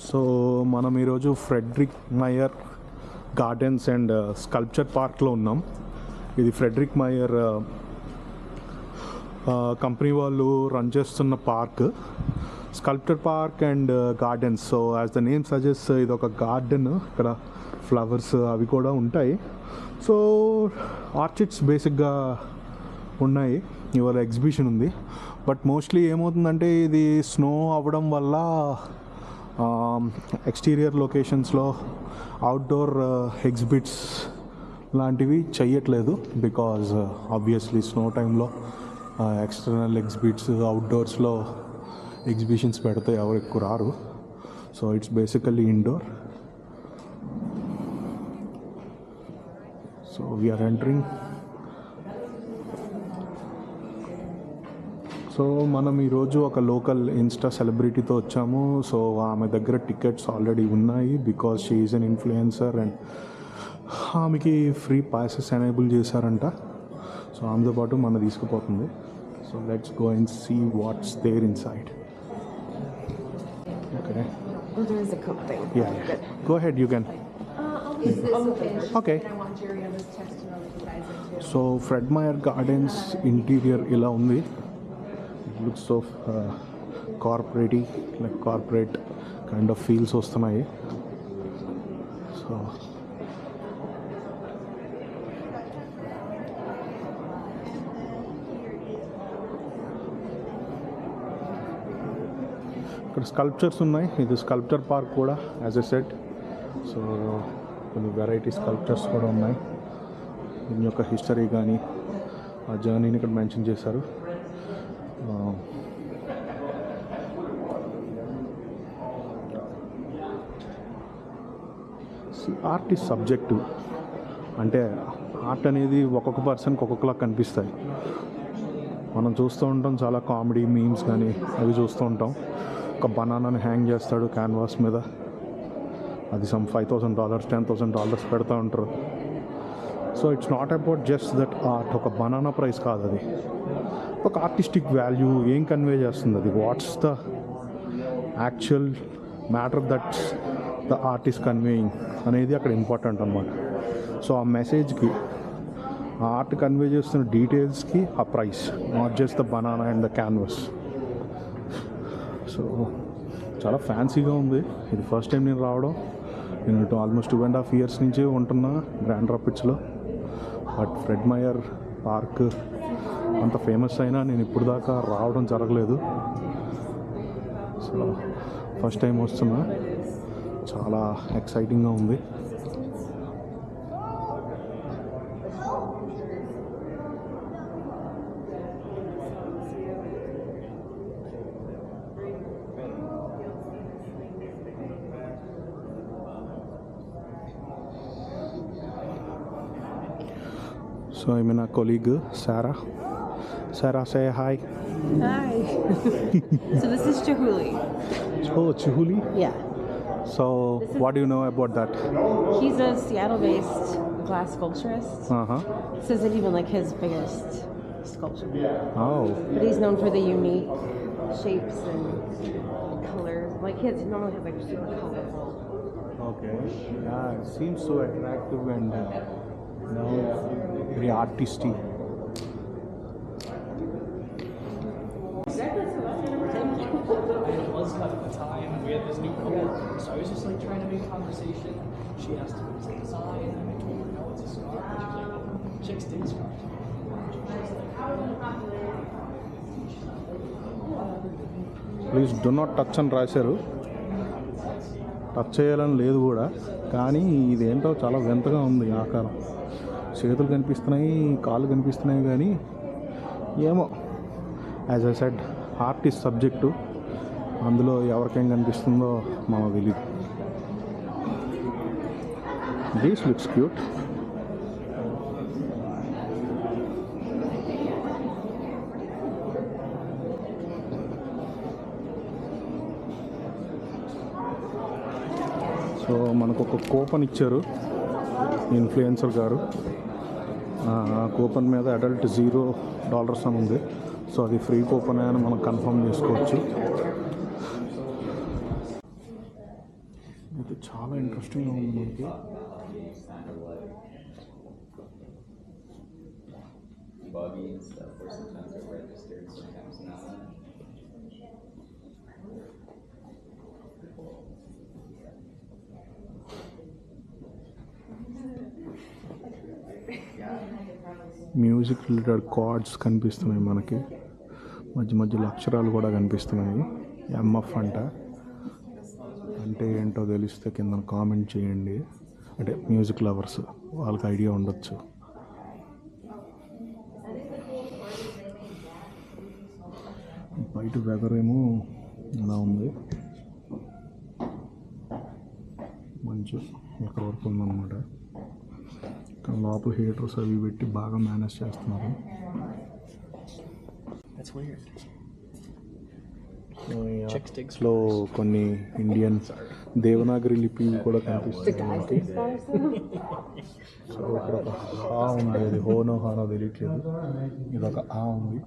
So మనం ఈరోజు Frederick మయర్ gardens and sculpture పార్క్లో ఉన్నాం. ఇది ఫ్రెడరిక్ మయర్ కంపెనీ వాళ్ళు రన్ చేస్తున్న park, sculpture park and gardens. So as the name suggest ఇది ఒక గార్డెన్. ఇక్కడ ఫ్లవర్స్ అవి కూడా ఉంటాయి. సో ఆర్చిడ్స్ బేసిక్గా ఉన్నాయి. ఇవాళ ఎగ్జిబిషన్ ఉంది. బట్ మోస్ట్లీ ఏమవుతుందంటే ఇది స్నో అవ్వడం వల్ల ఎక్స్టీరియర్ లొకేషన్స్లో అవుట్డోర్ ఎగ్జిబిట్స్ లాంటివి చెయ్యట్లేదు. బికాజ్ ఆబ్వియస్లీ స్నో టైంలో ఎక్స్టర్నల్ ఎగ్జిబిట్స్ అవుట్డోర్స్లో ఎగ్జిబిషన్స్ పెడితే ఎవరు ఎక్కువ రారు. So it's basically indoor. So we're entering. So మనం ఈరోజు ఒక లోకల్ ఇన్స్టా సెలబ్రిటీతో వచ్చాము. సో ఆమె దగ్గర టికెట్స్ ఆల్రెడీ ఉన్నాయి because she is an influencer and ఆమెకి ఫ్రీ పాసెస్ ఎనేబుల్ చేశారంట. సో ఆమెతో పాటు మన తీసుకుపోతుంది. So let's go and see what's there inside. Okay, There is a Coke thing. yeah, go ahead, you can. Okay. So Fred Meijer Gardens interior ఇలా ఉంది. It looks so corporatey, like corporate kind of feels వస్తున్నాయి. So ఇక్కడ sculptures ఉన్నాయి. ఇది sculpture park కూడా as a set. So కొన్ని variety sculptures కూడా ఉన్నాయి. దీని యొక్క హిస్టరీ కానీ ఆ జర్నీని ఇక్కడ మెన్షన్ చేశారు. Art is subjective. అంటే ఆర్ట్ అనేది ఒక్కొక్క పర్సన్కి ఒక్కొక్కలా కనిపిస్తాయి. మనం చూస్తూ ఉంటాం చాలా కామెడీ మీమ్స్ కానీ అవి చూస్తూ ఉంటాం. ఒక బనానాని హ్యాంగ్ చేస్తాడు క్యాన్వాస్ మీద, అది సమ్ $5,000 $10,000 పెడతా ఉంటారు. So it's not about just that art. ఒక బనానా ప్రైస్ కాదు అది, ఒక ఆర్టిస్టిక్ వాల్యూ ఏం కన్వే చేస్తుంది, అది what's the actual matter that the art is conveying అనేది అక్కడ ఇంపార్టెంట్ అన్నమాట. సో ఆ మెసేజ్కి, ఆ ఆర్ట్ కన్వే చేస్తున్న డీటెయిల్స్కి ఆ price, not just the banana and the canvas. So చాలా ఫ్యాన్సీగా ఉంది. ఇది ఫస్ట్ టైం నేను రావడం. నేను ఆల్మోస్ట్ 2.5 years నుంచి ఉంటున్నా గ్రాండ్ రాపిడ్స్లో. బట్ ఫ్రెడ్ మయర్ పార్క్ అంత ఫేమస్ అయినా నేను ఇప్పుడు దాకా రావడం జరగలేదు. సో ఫస్ట్ టైం వస్తున్నా, చాలా ఎక్సైటింగ్గా ఉంది. So I'm in a colleague, Sarah. Sarah, say hi. Hi. So this is Chihuly. Oh, Chihuly? Yeah. So what do you know about that? He's a Seattle-based glass sculpturist. Uh-huh. This isn't even like his biggest sculpture. Oh. But he's known for the unique shapes and colors. Like he normally has like super colorful. Okay. Yeah, it seems so attractive and very artistic. It was kind of a time, and we had this new coworker, so I was just like trying to make conversation. She asked if it was a design, and I told her no, it's a scarf. And she was like, chicks dig scarves. Please do not touch అని రాశారు. Touch చేయాలని లేదు కూడా, కానీ ఇదేంటో చాలా వింతగా ఉంది ఆకారం. చేతులు కనిపిస్తున్నాయి, కాళ్ళు కనిపిస్తున్నాయి, కానీ ఏమో as I said art is subject. అందులో ఎవరికేం కనిపిస్తుందో మనకు తెలియదు. This looks cute. సో మనకు ఒక కూపన్ ఇచ్చారు ఇన్ఫ్లుయెన్సర్ గారు. కూపన్ మీద అడల్ట్ $0 అని ఉంది. సో అది ఫ్రీ కూపన్ అని మనం కన్ఫర్మ్ చేసుకోవచ్చు. అయితే చాలా ఇంట్రెస్టింగ్గా ఉంది మనకి. Buggy and stuff where sometimes they're registered, sometimes not. Music related cards కనిపిస్తున్నాయి మనకి. మధ్య మధ్యలో అక్షరాలు కూడా కనిపిస్తున్నాయి. ఎంఎఫ్ అంటే ఏంటో తెలిస్తే కింద కామెంట్ చేయండి. అంటే మ్యూజిక్ లవర్స్ వాళ్ళకి ఐడియా ఉండొచ్చు. బయట వెదర్ ఏమో ఇలా ఉంది, మంచి ఎక్కడ వరకు ఉందన్నమాట. ఇక్కడ లోపల హీటర్స్ అవి పెట్టి బాగా మేనేజ్ చేస్తున్నారు. That's weird. లో కొన్ని ఇండియన్ దేవనాగరి లిపి కూడా కనిపిస్తుంది మనకి. సో ఇక్కడ ఒక హా ఉంది, అది హోనో హానో తెలియట్లేదు. ఇదొక ఆ ఉంది,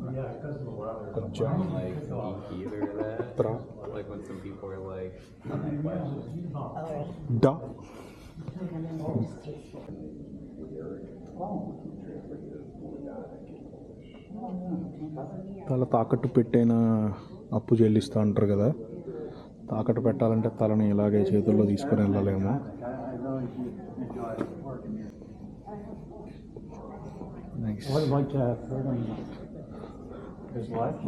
ఒక జ, Either of that, త్ర, like when some people are like, డ. తల తాకట్టు పెట్టైన అప్పు చెల్లిస్తూ అంటారు కదా. తాకట్టు పెట్టాలంటే తలని ఇలాగే చేతుల్లో తీసుకొని వెళ్ళలేము.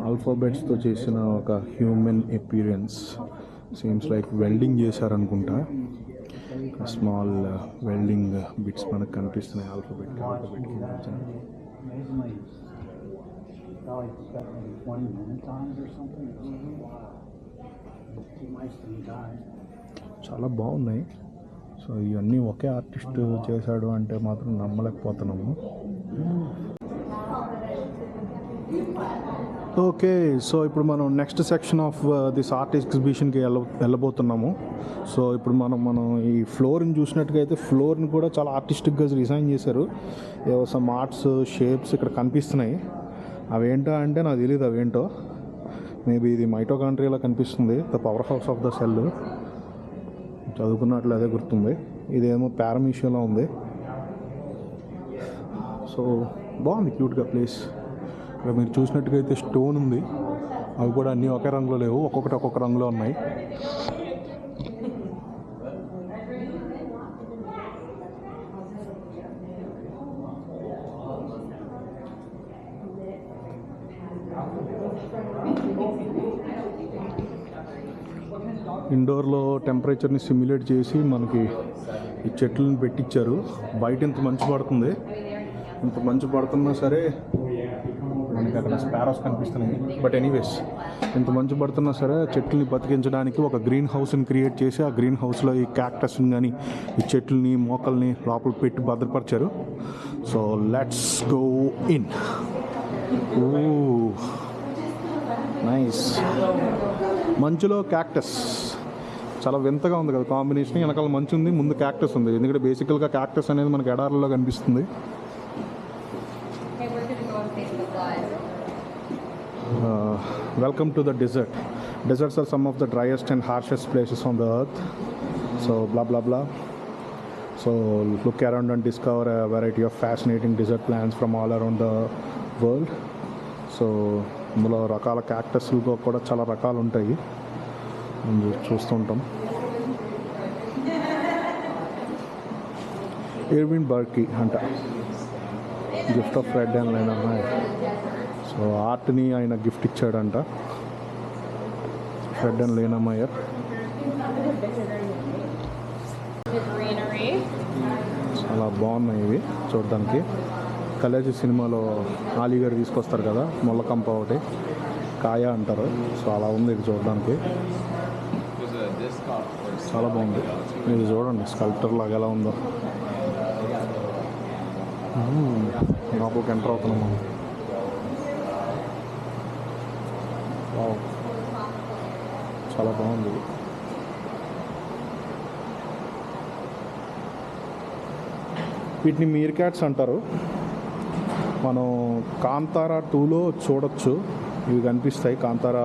ఆల్ఫాబెట్స్తో చేసిన ఒక human appearance. Seems like welding చేశారనుకుంటా. స్మాల్ వెల్డింగ్ బిట్స్ మనకు కనిపిస్తున్నాయి ఆల్ఫాబెట్కి. Probably spent maybe 20 minutes on it or something. Too much to die. చాలా బాగున్నాయి. సో ఇవన్నీ ఒకే ఆర్టిస్ట్ చేశాడు అంటే మాత్రం నమ్మలేకపోతున్నాము. ఓకే, సో ఇప్పుడు మనం next section of this art ఎగ్జిబిషన్కి వెళ్ళబోతున్నాము. సో ఇప్పుడు మనం ఈ ఫ్లోర్ని చూసినట్టుగా అయితే ఫ్లోర్ని కూడా చాలా ఆర్టిస్టిక్గా డిజైన్ చేశారు. ఏవో సమ్ ఆర్ట్స్ షేప్స్ ఇక్కడ కనిపిస్తున్నాయి. అవేంటో అంటే నాకు తెలియదు అవేంటో. మేబీ ఇది మైటోకాండ్రియాలో కనిపిస్తుంది, the powerhouse of the cell. చదువుకున్నట్లు అదే గుర్తుంది. ఇదేమో పారామీషియాలో ఉంది. సో బాగుంది, క్యూట్గా ప్లేస్. ఇక్కడ మీరు చూసినట్టుగా అయితే స్టోన్ ఉంది. అవి కూడా అన్నీ ఒకే రంగులో లేవు, ఒక్కొక్కటి ఒక్కొక్క రంగులో ఉన్నాయి. ఇండోర్లో టెంపరేచర్ని సిమ్యులేట్ చేసి మనకి ఈ చెట్లను పెట్టించారు. బయట ఇంత మంచు పడుతుంది, ఇంత మంచు పడుతున్నా సరే మనకి అక్కడ స్పారోస్ కనిపిస్తున్నాయి. బట్ ఎనీవేస్, ఇంత మంచు పడుతున్నా సరే చెట్లని బతికించడానికి ఒక గ్రీన్ హౌస్ని క్రియేట్ చేసి ఆ గ్రీన్ హౌస్లో ఈ క్యాక్టస్ని కానీ ఈ చెట్లని మొక్కల్ని లోపల పెట్టి భద్రపరిచారు. So let's go in. Nice. మంచులో క్యాక్టస్ చాలా వింతగా ఉంది కదా కాంబినేషన్. వెనకాల మంచు ఉంది, ముందు క్యాక్టస్ ఉంది. ఎందుకంటే బేసికల్గా క్యాక్టస్ అనేది మనకి ఎడారుల్లో కనిపిస్తుంది. Welcome to the desert. Deserts are some of the driest and harshest places on the earth. So blah blah blah. So look around and discover a variety of fascinating desert plants from all around the world. So ఇందులో రకాల క్యాక్టస్లు కూడా చాలా రకాలు ఉంటాయి, చూస్తుంటాం. Erwin బర్కీ అంట, gift of red and line అమ్మాయి. So ఆర్ట్ని ఆయన గిఫ్ట్ ఇచ్చాడంట, ఫ్రెడ్ అండ్ లేనా మయర్. చాలా బాగున్నాయి ఇవి చూడడానికి. కలేజీ సినిమాలో ఆలీ గారు తీసుకొస్తారు కదా మొల్లకంప ఒకటి, కాయ అంటారు. సో అలా ఉంది ఇది చూడడానికి, చాలా బాగుంది. ఇది చూడండి స్కల్ప్టర్ లాగా ఎలా ఉందో. లోపలికి ఎంటర్ అవుతున్నాము. వావ్, చాలా బాగుంది. వీటిని మీర్ క్యాట్స్ అంటారు. మనం కాంతారా 2లో చూడొచ్చు, ఇవి కనిపిస్తాయి. కాంతారా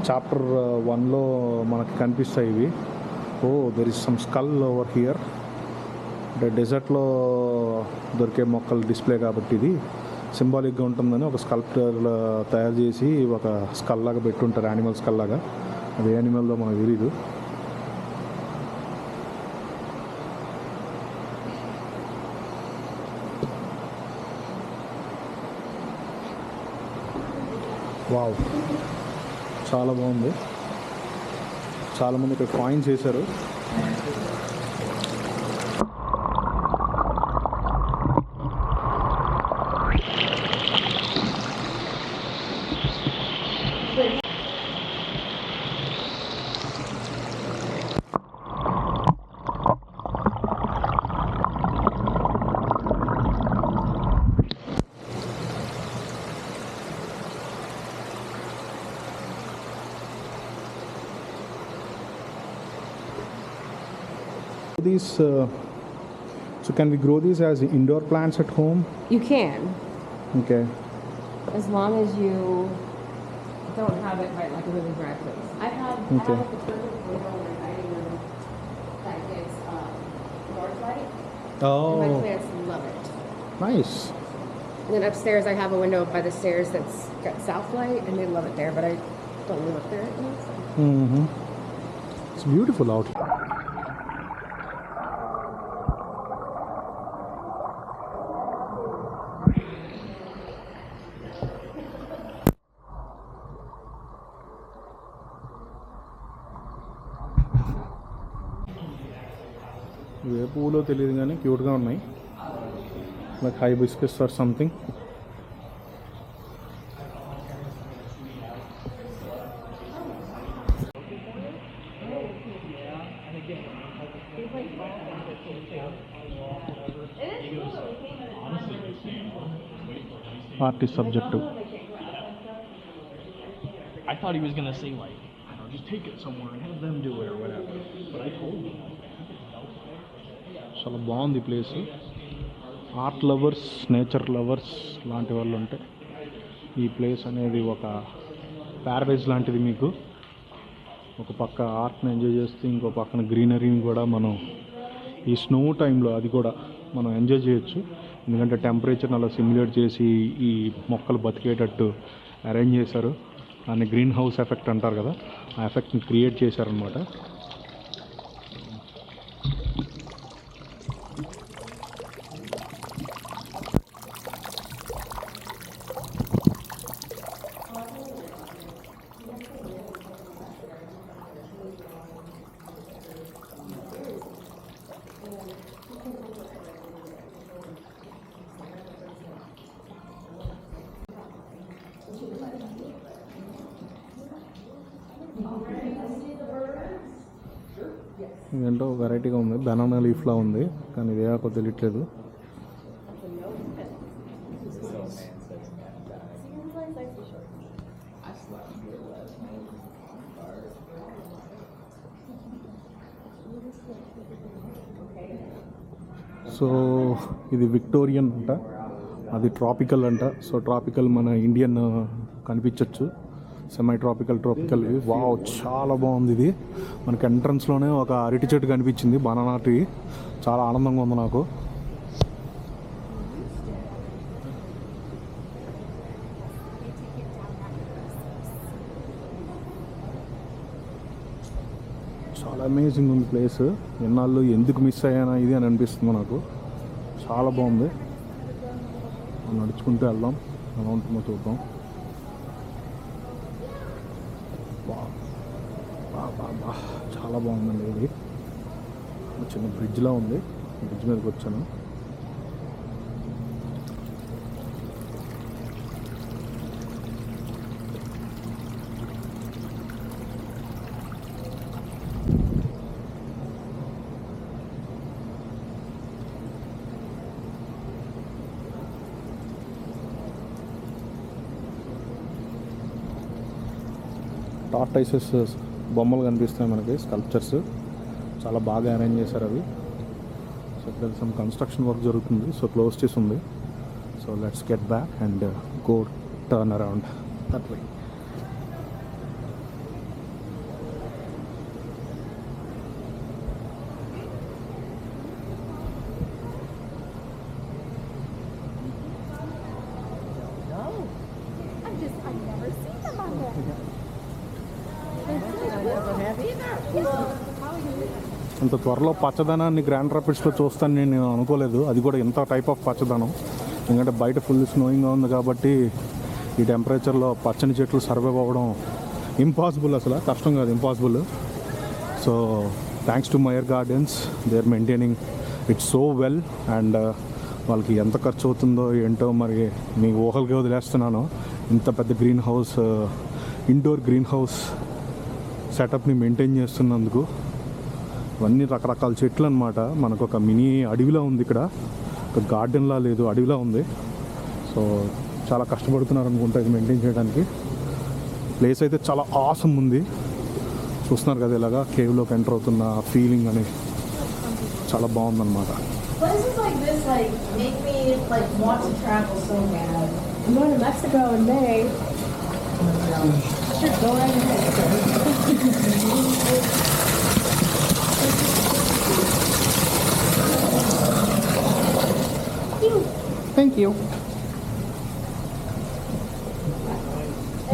చాప్టర్ 1లో మనకి కనిపిస్తాయి ఇవి. Oh there is some skull over here. అంటే డెజర్ట్లో దొరికే మొక్కలు డిస్ప్లే కాబట్టి ఇది సింబాలిక్గా ఉంటుందని ఒక స్కల్ప్టర్ తయారు చేసి ఒక స్కల్ లాగా పెట్టుంటారు, యానిమల్ స్కల్ లాగా. అది ఏ యానిమల్దో మనకు తెలీదు. వావ్, చాలా బాగుంది. చాలామంది ఇక్కడ కాయిన్స్ వేశారు. These, so can we grow these as indoor plants at home? You can, Okay. as long as you don't have it right like a really dry place. I have Okay. a perfect window in my dining room that gets north light, and my Oh, plants love it. nice. And then upstairs, I have a window by the stairs that's got south light, and they love it there. But I don't live up there anymore. So. Mm-hmm. It's beautiful out here. ఇవే పువ్వులో తెలియదు కానీ క్యూట్గా ఉన్నాయి, like hibiscus or something. Artist subject. I thought he was gonna say like, I don't know, just take it somewhere and have them do it or whatever. But I told him. చాలా బాగుంది place. Art lovers, nature lovers లాంటి వాళ్ళు ఉంటే ఈ place అనేది ఒక Paradise లాంటిది. మీకు ఒక పక్క ఆర్ట్ని ఎంజాయ్ చేస్తే ఇంకో పక్కన గ్రీనరీని కూడా మనం ఈ స్నో టైంలో అది కూడా మనం ఎంజాయ్ చేయొచ్చు. ఎందుకంటే టెంపరేచర్ని అలా సిమ్యులేట్ చేసి ఈ మొక్కలు బతికేటట్టు అరేంజ్ చేశారు. దాన్ని గ్రీన్ హౌస్ ఎఫెక్ట్ అంటారు కదా, ఆ ఎఫెక్ట్ని క్రియేట్ చేశారనమాట. ఇదేంటో వెరైటీగా ఉంది, బనానా లీఫ్లా ఉంది, కానీ ఇదే కొద్ది తెలియట్లేదు. సో ఇది విక్టోరియన్ అంట, అది ట్రాపికల్ అంట. సో ట్రాపికల్ మన ఇండియన్ కనిపించవచ్చు, సెమీ ట్రాపికల్ వావ్, చాలా బాగుంది. ఇది మనకి ఎంట్రన్స్లోనే ఒక అరటి చెట్టు కనిపించింది, బనానా ట్రీ. చాలా ఆనందంగా ఉంది నాకు. చాలా అమేజింగ్ ఉంది ప్లేస్. ఎన్నాళ్ళు ఎందుకు మిస్ అయ్యానా ఇది అని అనిపిస్తుంది నాకు. చాలా బాగుంది. నడుచుకుంటూ వెళ్దాం, ఎలా ఉంటుందో చూద్దాం. చాలా బాగుందండి. ఇది చిన్న బ్రిడ్జ్లా ఉంది, బ్రిడ్జ్ మీదకి వచ్చాను. టార్టైసెస్ బొమ్మలు కనిపిస్తున్నాయి మనకి, స్కల్ప్చర్స్ చాలా బాగా అరేంజ్ చేశారు అవి. సో ఇక్కడ సమ్ కన్స్ట్రక్షన్ వర్క్ జరుగుతుంది, సో క్లోజ్ చేసి ఉంది. So let's get back and go turn around that way. అంత త్వరలో పచ్చదనాన్ని గ్రాండ్ రాపిడ్స్లో చూస్తాను నేను అనుకోలేదు. అది కూడా ఇంత టైప్ ఆఫ్ పచ్చదనం. ఎందుకంటే బయట ఫుల్ స్నోయింగ్గా ఉంది కాబట్టి ఈ టెంపరేచర్లో పచ్చని చెట్లు సర్వైవ్ అవ్వడం ఇంపాసిబుల్, అసలు కష్టం కాదు, impossible. So thanks to Meijer Gardens, they are maintaining it so well. And వాళ్ళకి ఎంత ఖర్చు అవుతుందో ఏంటో మరి మీ ఊహలకి వదిలేస్తున్నాను. ఇంత పెద్ద greenhouse, indoor greenhouse సెటప్ని మెయింటైన్ చేస్తున్నందుకు. ఇవన్నీ రకరకాల చెట్లు అనమాట. మనకు ఒక మినీ అడవిలా ఉంది ఇక్కడ, ఒక గార్డెన్లా లేదు, అడవిలా ఉంది. సో చాలా కష్టపడుతున్నారు అనుకుంటా ఇది మెయింటైన్ చేయడానికి. ప్లేస్ అయితే చాలా ఆసమ్ ఉంది. చూస్తున్నారు కదా ఇలాగా కేవ్లోకి ఎంటర్ అవుతున్న ఫీలింగ్ అని చాలా బాగుందన్నమాట. Places like this, like, make me, like, want to travel so bad. I'm going to Mexico in May. Sure, go right ahead. Thank you.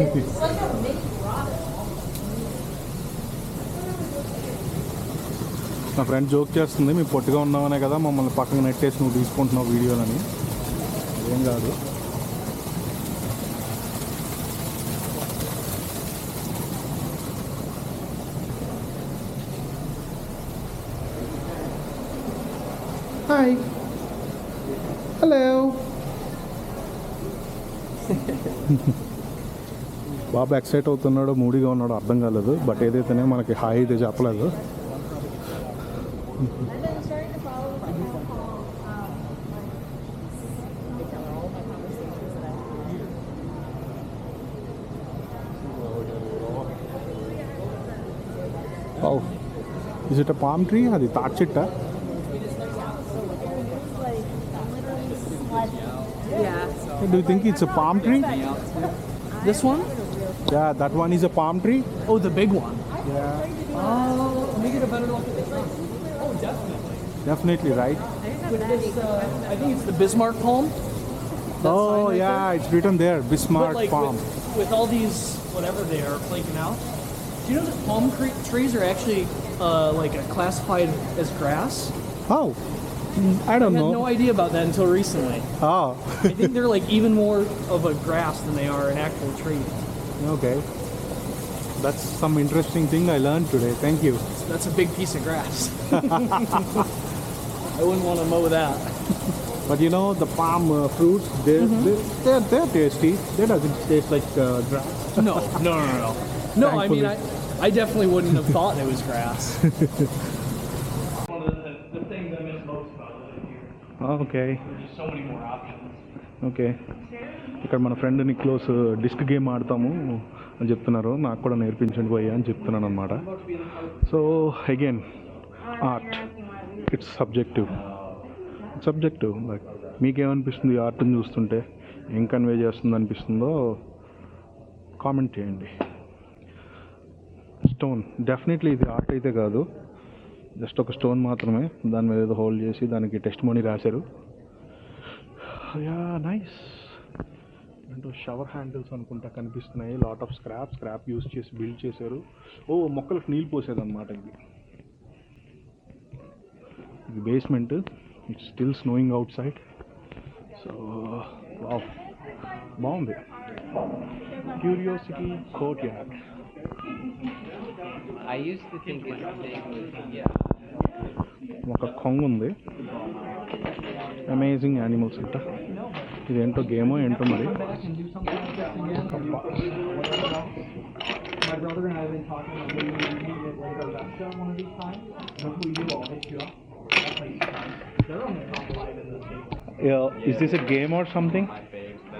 It's like a big grotto. నా friend joke చేస్తుంది, మేము పొట్టిగా ఉన్నామనే కదా మమ్మల్ని పక్కన నెట్టేసి నువ్వు తీసుకుంటున్నావు వీడియోలని. ఏం కాదు. Hi, hello. బాబు ఎక్సైట్ అవుతున్నాడో మూడీగా ఉన్నాడో అర్థం కాలేదు. బట్ ఏదైతేనే మనకి హాయ్ అయితే చెప్పలేదు. I've been starting to follow like how They tell her all my conversations that I have. Oh, is it a palm tree? అది తాటి చెట్టా? Yeah. Do you think it's a palm tree? This one? Yeah, that one is a palm tree. Oh, the big one. Yeah, Let me get a better look at this one. Oh, definitely. definitely right. With this, I think it's the Bismarck palm. That sign Oh right yeah, there. it's written there, Bismarck But like palm. with all these whatever they are flaking out, do you know that palm trees are actually like classified as grass? Oh, I don't I had know. no idea about that until recently. Oh, I think they're like even more of a grass than they are an actual tree. okay. That's some interesting thing I learned today. Thank you. That's a big piece of grass. I wouldn't want to mow that. But you know the palm fruits, they're tasty. They doesn't taste like grass. No. No, I mean, Thankfully. I definitely wouldn't have thought it was grass. One of the things I miss most about living here. Okay. There's just so many more options. Okay, ఇక్కడ మన friend నిక్లోస్ disc game ఆడతాము అని చెప్తున్నారు. నాకు కూడా నేర్పించండి పోయా అని చెప్తున్నాను అనమాట. So again art, it's subjective. Like మీకేమనిపిస్తుంది ఆర్ట్ని చూస్తుంటే? ఏం కన్వే చేస్తుంది అనిపిస్తుందో కామెంట్ చేయండి. స్టోన్, డెఫినెట్లీ ఇది ఆర్ట్ అయితే కాదు, జస్ట్ ఒక స్టోన్ మాత్రమే. దాని మీద ఏదో హోల్డ్ చేసి దానికి టెస్ట్ మనీ రాశారు. Yeah nice. అంటే షవర్ హ్యాండిల్స్ అనుకుంటా కనిపిస్తున్నాయి. లాట్ ఆఫ్ స్క్రాప్ యూస్ చేసి బిల్డ్ చేశారు. ఓ, మొక్కలకు నీళ్ళు పోసేదన్నమాట ఇది basement. It's still snowing outside. So wow, బాగుంది. Curiosity courtyard. I used to think it's big with, yeah. ఒక కొంగు ఉంది. అమేజింగ్ యానిమల్స్ అంట. ఇదేంటో గేమో ఏంటో మరి. Come back and do something like this again. My brother and I have been talking about maybe we meet at like Augusta one of these times. And if we do, I'll hit you up. That place is fun. They're on the top line in this thing. Is this a game or something?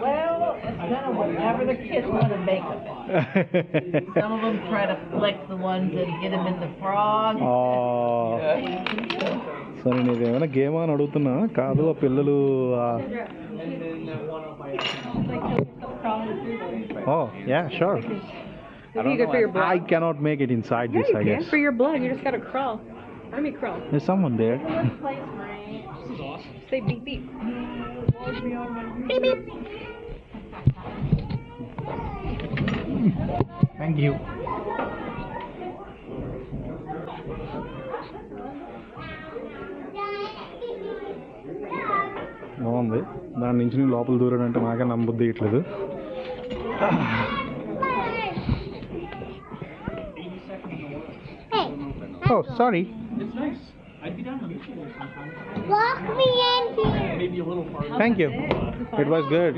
Well, it's kind of whatever the kids want to make of it. Some of them try to flick the ones and get them in the frog. సరే, నేను ఏమైనా game అని అడుగుతున్నా. కాదు, ఆ పిల్లలు And then one up by yeah, sure. It'd be good for your blood. I cannot make it inside Yeah, this, you I can. guess. For your blood, you just gotta crawl. Army crawl. There's someone there. Say beep beep. Thank you. బాగుంది. దాని నుంచి నేను లోపల దూరానంటే నాకే నమ్మబుద్ధి ఇట్లేదు. ఓ sorry. It's nice. I'd be down to meet you there sometime. Walk me in here. Maybe a little farther. Thank you. It was good.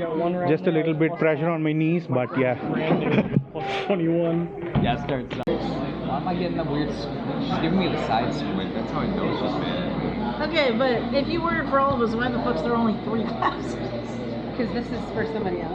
Just a little bit pressure on my knees, but yeah. Brand new. Plus 21. Yeah, it starts. Why am I getting the weird? She's giving me the side squint. That's how I know she's bad. Okay, but if you ordered for all of us, why the fuck's there only 3 classes? Because this is for somebody else.